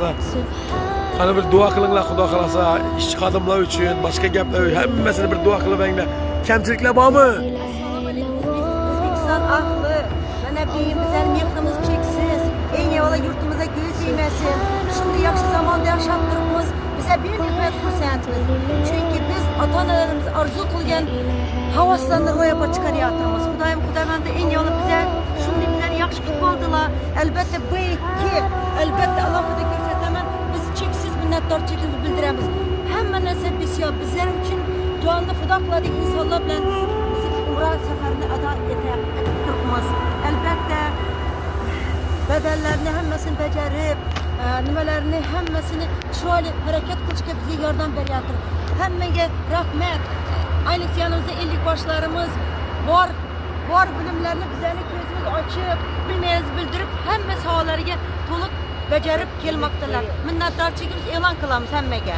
kalasa. Hani bir dua kılınlar Xudo kalasa, işçi kadınlar için, başka gaplar için, hemmesini bir dua kılıp engler. Kemçilikler var mı? Assalomu alaykum. O'zbekiston ahli. Mana bugün bizning mehrimiz cheksiz. Eng avvalo yurtimizga ko'z tegmasin. Shunday yaxshi zamonda yashab turibmiz. Biza benihoyat xursandmiz. Chunki biz ota-onalarimiz orzu qilgan havaslarni ro'yobga chiqaryapmiz. Xudoyimda eng avvalo biza shunday bizlarni yaxshi kutib oldilar. Albatta bu ikki, albatta alohida ko'rsataman. Biz cheksiz minnatdorchiligimizni bildiramiz. Hamma narsa bizlar uchun jonli fido qiladigan insonlar bilan umra safarini ado etyapmiz. Albatta badallarni hammasini bajarib, nimalarni hammasini chiroyli harakat qilishga bizga yordam beryapti. Hammaga rahmat. Ayniqsa yanimizda 50 yoshlarimiz bor bilimlarni bizlarni ko'zimiz ochib, bilmaymiz bildirib, hamma savollarga to'liq bajarib kelmoqdalar. Minnatdorchiligimizni e'lon qilamiz hammaga.